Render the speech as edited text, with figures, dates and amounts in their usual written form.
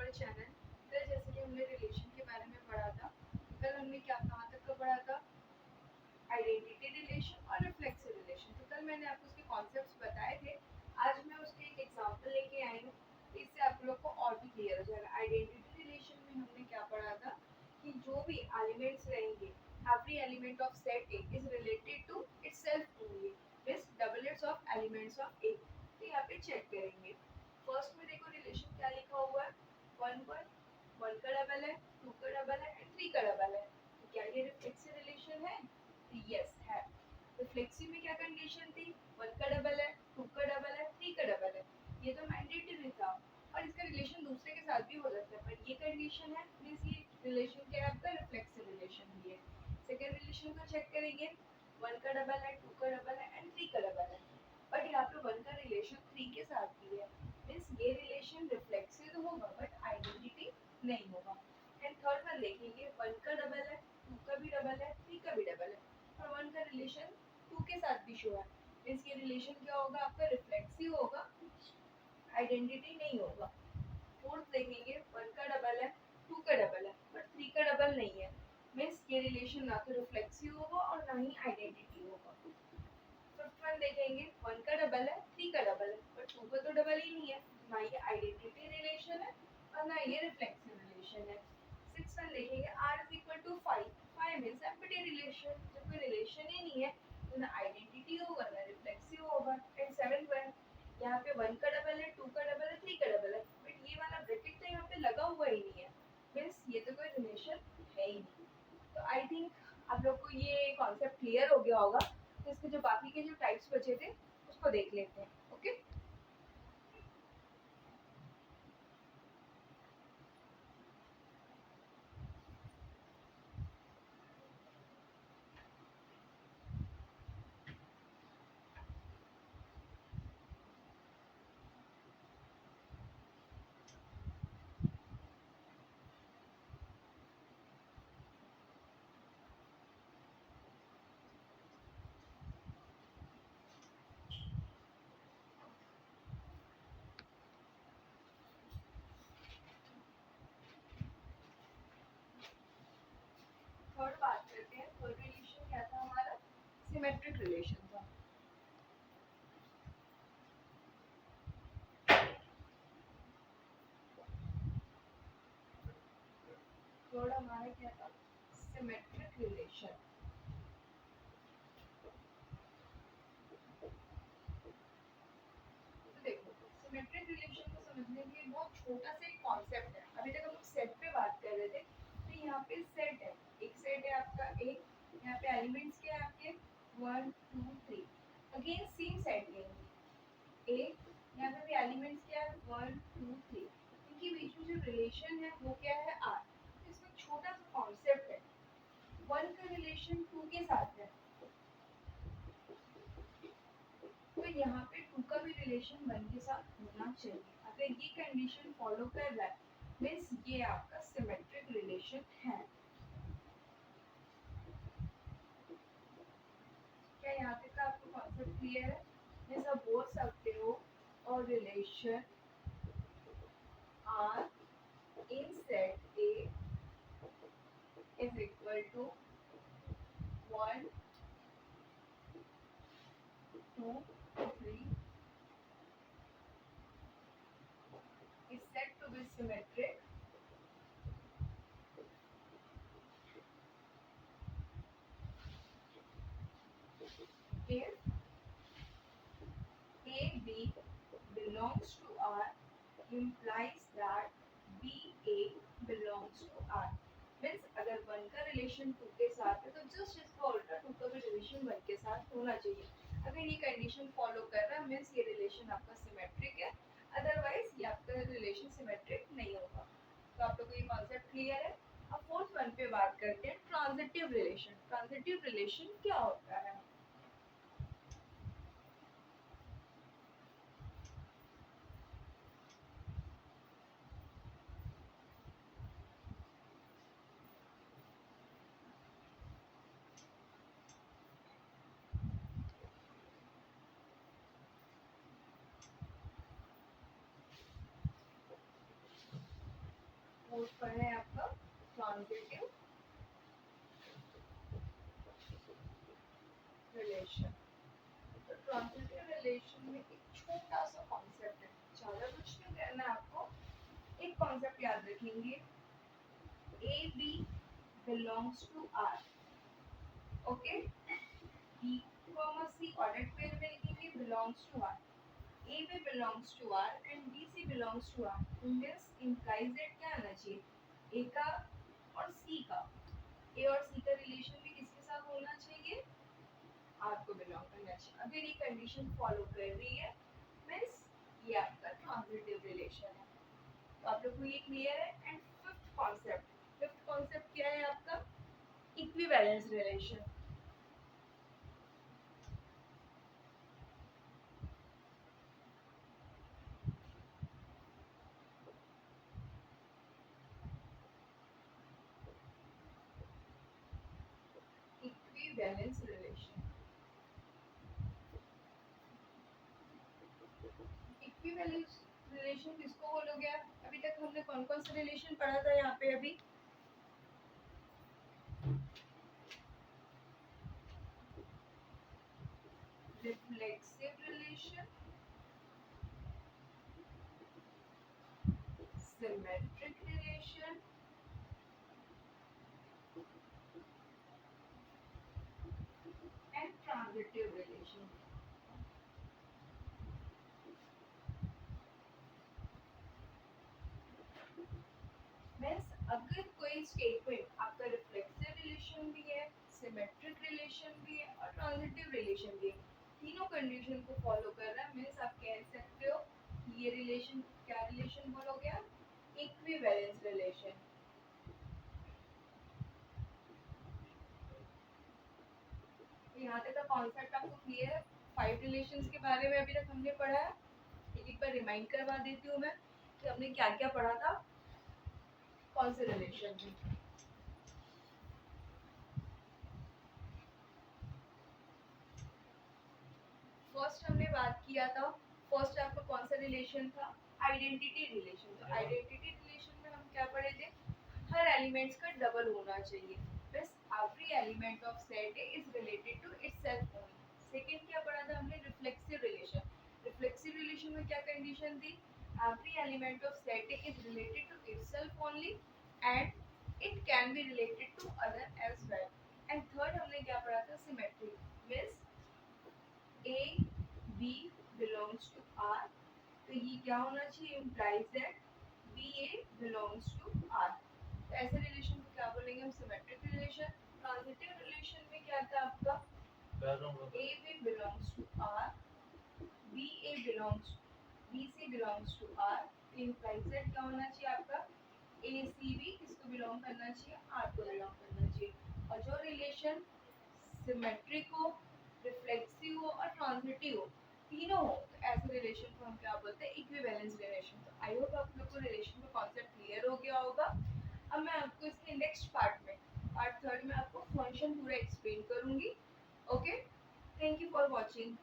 हमारे चैनल। कल जैसे कि हमने रिलेशन के बारे में पढ़ा था, कल हमने क्या कहाँ तक का पढ़ा था, आइडेंटिटी रिलेशन और रिफ्लेक्सिव रिलेशन। तो कल मैंने आपको उसके कॉन्सेप्ट्स बताए थे। आज मैं उसके एक एग्जांपल लेके आई हूँ, तो इससे आप लोग को और भी क्लियर हो जाएगा। आइडेंटिटी रिलेशन में हमने क्या पढ़ा था कि जो भी एलिमेंट्स रहेंगे, every element of set A is related to itself only, this doublets of elements of A. तो यहाँ पे चेक करेंगे। फर्स्ट में देखो रिलेशन क्या लिखा हुआ है, वन वन, वन का डबल है, टू का डबल है एंड थ्री का डबल है। तो क्या ये रिफ्लेक्सिव रिलेशन है? यस है। रिफ्लेक्सिव में क्या कंडीशन थी, वन का डबल है, टू का डबल है, थ्री का डबल है। ये तो मैंडेटरी था और इसका रिलेशन दूसरे के साथ भी हो सकता है, पर ये कंडीशन है, मींस ये रिलेशन क्या है आपका, रिफ्लेक्सिव रिलेशन भी है। सेकंड रिलेशन को चेक करेंगे, वन का डबल है, टू का डबल है एंड थ्री का डबल है, बट यहाँ पे वन का रिलेशन थ्री के साथ भी है, मींस ये रिलेशन रिफ्लेक्सिव होगा बट आइडेंटिटी नहीं होगा। एंड थर्ड वन देखेंगे, वन का डबल है, टू का भी डबल है, थ्री का भी डबल है, और वन का रिलेशन टू के साथ भी शो है, मींस ये रिलेशन क्या होगा आपका, रिफ्लेक्सिव होगा, आइडेंटिटी नहीं होगा। फोर्थ देखेंगे, वन का डबल है, टू का डबल है, बट थ्री का डबल नहीं है, मींस ये रिलेशन ना तो रिफ्लेक्सिव होगा और ना ही आइडेंटिटी होगा। फिफ्थ वन देखेंगे, वन का डबल है, थ्री का डबल है, बट टू का तो डबल ही नहीं है, ना ये आइडेंटिटी रिलेशन है और ना ये रिफ्लेक्सिव रिलेशन है। सिक्स वन देखेंगे, R is equal to five, five means empty relation, जब कोई रिलेशन ही नहीं है तो ना आइडेंटिटी होगा ना रिफ्लेक्सिव होगा। एंड सेवन वन, यहाँ पे वन का डबल है, टू का डबल है, थ्री का डबल है, बट ये वाला ब्रैकेट तो यहाँ पे लगा हुआ ही नहीं है, मींस ये तो कोई रिलेशन है ही नहीं। तो आई थिंक आप लोग को ये कॉन्सेप्ट क्लियर हो गया होगा। तो इसके जो बाकी के जो टाइप्स बचे थे उसको देख लेते हैं। ओके, थर्ड बात करते हैं। थर्ड रिलेशन क्या था हमारा, सिमेट्रिक रिलेशन था। थर्ड हमारा क्या था, सिमेट्रिक रिलेशन। तो देखो, सिमेट्रिक रिलेशन को समझने के लिए बहुत छोटा सा एक कॉन्सेप्ट है। अभी तक हम लोग सेट पे बात कर रहे थे, तो यहाँ पे सेट है, एक सेट है आपका ए, यहाँ पे एलिमेंट्स क्या है आपके, one two three, again same set लेंगे ए, यहाँ पे भी एलिमेंट्स क्या है, वन टू थ्री, इनके बीच में जो रिलेशन है वो क्या है, आर। तो इसमें छोटा सा कॉन्सेप्ट है, वन का रिलेशन टू के साथ है, तो यहाँ पे टू का भी रिलेशन वन के साथ होना चाहिए। अगर ये कंडीशन फॉलो कर रहा है, मीन्स ये आपका सिमेट्रिक रिलेशन है। क्या यहाँ तक का आपको कॉन्सेप्ट क्लियर है? जैसा बोल सकते हो, और relation R in set A is equal to one two three is said to be symmetric if AB belongs to R implies that BA belongs to R. Means अगर वन का relation to के साथ है तो just इसका उल्टा to का भी रिलेशन वन के साथ होना चाहिए। अगर ये कंडीशन फॉलो कर रहा है मीन्स ये रिलेशन आपका सिमेट्रिक है, अदरवाइज ये आपका रिलेशन सिमेट्रिक नहीं होगा। तो आप लोगों को ये कॉन्सेप्ट क्लियर है। अब फोर्थ वन पे बात करते हैं, ट्रांजिटिव रिलेशन। ट्रांजिटिव रिलेशन क्या होता है? कोर्स पढ़ना है आपका ट्रांजिटिव रिलेशन। तो ट्रांजिटिव रिलेशन में एक छोटा सा कॉन्सेप्ट है, ज़्यादा कुछ नहीं करना है आपको, एक कॉन्सेप्ट याद रखेंगे, A B belongs to R. Okay, B comma C order pair में लिखेंगे belongs to R. A B belongs to R and B C belongs to R. This implies that क्या आना चाहिए, A का और C का, A और C का रिलेशन भी किसके साथ होना चाहिए, R को बिलोंग करना चाहिए। अगर ये कंडीशन फॉलो कर रही है मीन्स ये आपका ट्रांजिटिव रिलेशन है। तो आप लोग को ये क्लियर है। एंड फिफ्थ कॉन्सेप्ट क्या है आपका, equivalence relation. Equivalence relation, equivalence relation किसको बोलोगे आप? अभी तक हमने कौन कौन से रिलेशन पढ़ा था यहाँ पे अभी? Reflexive relation, symmetric relation and transitive relation. Means अगर कोई स्टेटमेंट आपका रिफ्लेक्सिव रिलेशन भी है, सिमेट्रिक रिलेशन भी है और ट्रांजिटिव रिलेशन भी है, तीनों कंडीशन को फॉलो कर रहा है मीन्स आप कह सकते हो ये रिलेशन, क्या रिलेशन बोलोगे आप, इक्विवेलेंस रिलेशन। यहाँ तक का कॉन्सेप्ट आपको क्लियर है? 5 रिलेशंस के बारे में अभी तक हमने पढ़ा है। एक बार रिमाइंड करवा देती हूँ मैं कि हमने क्या क्या पढ़ा था, कौन से रिलेशन में। फर्स्ट हमने बात किया था, फर्स्ट आपका कौन सा रिलेशन था, आइडेंटिटी रिलेशन। तो आइडेंटिटी रिलेशन में हम क्या पढ़े थे, हर एलिमेंट्स का डबल होना चाहिए, बस every element of set is related to itself only. Second क्या पढ़ा था हमने, रिफ्लेक्सिव रिलेशन। रिफ्लेक्सिव रिलेशन में क्या कंडीशन थी, every element of set is related to itself only and it can be related to other as well. And third हमने क्या पढ़ा था, symmetric, means A B belongs to R, तो ये क्या होना चाहिए, implies that B A belongs to R। तो ऐसे रिलेशन को क्या बोलेंगे हम, सिमेट्रिक रिलेशन। ट्रांजिटिव रिलेशन में क्या था आपका, A B belongs to R, B A belongs, B C belongs to R, तो implies that क्या होना चाहिए आपका, A C भी किसको बिलोंग करना चाहिए, R को बिलोंग करना चाहिए। और जो रिलेशन सिमेट्रिक हो, रिफ्लेक्सिव हो और ट्रांजिटिव हो, तीनों हो, तो ऐसे रिलेशन को हम क्या बोलते हैं, इक्विवेलेंस रिलेशन। तो आई होप आप लोग को रिलेशन का कॉन्सेप्ट क्लियर हो गया होगा। अब मैं आपको इसके नेक्स्ट पार्ट में, पार्ट थर्ड में आपको फंक्शन पूरा एक्सप्लेन करूंगी। Okay, thank you for watching.